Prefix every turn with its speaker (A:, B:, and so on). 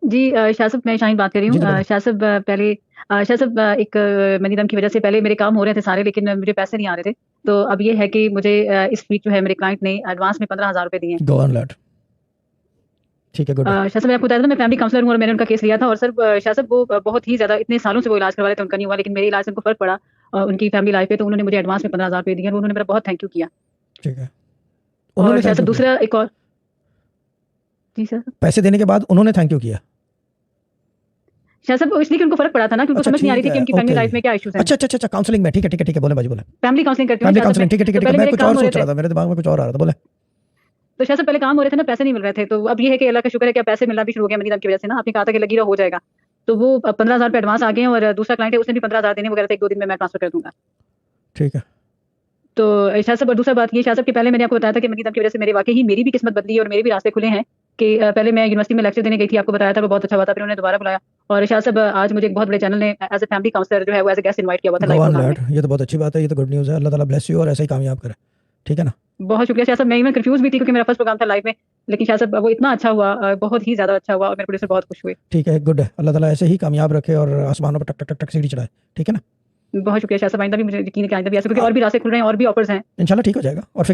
A: जी शाह साहब, मैं शाहीन बात कर रही
B: जी
A: हूँ।
B: जी बोले।
A: शाह साहब पहले शाह साहब एक मनी दम की वजह से पहले मेरे काम हो रहे थे सारे, लेकिन मुझे पैसे नहीं आ रहे थे। तो अब ये है कि मुझे इस वीक जो है मेरे क्लाइंट ने एडवांस में 15,000 रुपए दिए हैं।
B: Go on let. ठीक है, गुड है।
A: शाह साहब, मैं आपको बताया था मैं फैमिली काउंसलर हूँ और मैंने उनका केस लिया था। और सर शाह साहब वो बहुत ही ज्यादा इतने सालों से वो इलाज करवा रहे थे, उनका नहीं हुआ, लेकिन मेरे इलाज से उनको फर्क पड़ा उनकी फैमिली लाइफ पे। तो उन्होंने मुझे एडवांस में 15,000 रुपए दिए और उन्होंने मेरा बहुत थैंक यू किया।
B: ठीक है,
A: और
B: उन्होंने
A: शाह
B: थैंक
A: साहब
B: यू किया?
A: दूसरा एक और। जी सर।
B: पैसे देने के बाद उन्होंने थैंक यू किया?
A: शाह साहब इसलिए कि उनको फर्क पड़ा था ना, कि उनको
B: अच्छा
A: समझ नहीं आ रही
B: ठीक
A: थी
B: है,
A: कि उनकी फैमिली
B: ओके।
A: लाइफ में क्या इश्यूज हैं।
B: अच्छा अच्छा अच्छा अच्छा, काउंसलिंग में, ठीक है ठीक है ठीक है, बोले बाजी बोले।
A: फैमिली काउंसलिंग करती हूँ ना
B: फैमिली
A: शाह साहब मैं।
B: काउंसलिंग, ठीक है ठीक है
A: तो
B: ठीक है,
A: पहले
B: मैं
A: मेरे
B: कुछ
A: काम
B: और
A: हो रहे
B: सोच
A: थे।
B: रहा था, मेरे दिमाग में कुछ और आ रहा था, बोले।
A: तो शायद से पहले काम हो रहे थे ना, पैसे नहीं मिल रहे थे। तो अब ये है कि अल्लाह का शुक्र है कि अब पैसे मिलना भी शुरू हो गया मनी दम की वजह से ना। आपने कहा था कि लगी रहा हो जाएगा। तो वो 15,000 रुपए एडवांस आ गए हैं और दूसरा क्लाइंट है उसने भी 15,000 देने वगैरह थे, 1-2 दिन में मैं ट्रांसफर कर दूंगा।
B: ठीक है।
A: तो शाह साहब, और दूसरा बात ये शाह साहब कि पहले मैंने आपको बताया था कि मनी दम की वजह से मेरे वाकई ही मेरी भी किस्मत बदली और मेरे भी रास्ते खुले हैं। कि पहले मैं यूनिवर्सिटी में लेक्चर देने गई थी, आपको बताया था, वो बहुत अच्छा हुआ था। फिर उन्होंने दोबारा बुलाया। और शाह साहब आज मुझे एक बहुत बड़े चैनल ने एज ए फैमिली काउंसलर जो है वो एज ए गेस्ट इनवाइट किया हुआ था
B: गो
A: लाइव
B: ऑन
A: प्रोग्राम में।
B: लैट, ये तो बहुत अच्छी बात है, ये तो गुड न्यूज़ है। अल्लाह ताला ब्लेस यू और ऐसे ही कामयाब करे। ठीक है ना?
A: बहुत शुक्रिया शाह साहब। मैं इवन कंफ्यूज भी थी क्योंकि मेरा फर्स्ट प्रोग्राम था लाइव में। लेकिन शाह साहब वो इतना अच्छा हुआ, बहुत ही ज्यादा अच्छा हुआ और मेरे प्रोड्यूसर बहुत खुश हुए।
B: ठीक है, गुड है। अल्लाह ताला ऐसे ही कामयाब रखे और आसमानों पर टक टक टक टक सीढ़ी चढ़ाए। ठीक है ना?
A: बहुत शुक्रिया शाह साहब। आइंदा भी मुझे यकीन है कि आइंदा भी ऐसे, क्योंकि और भी रास्ते खुल रहे हैं और भी ऑफर्स हैं।
B: इंशाल्लाह ठीक हो जाएगा। और फिर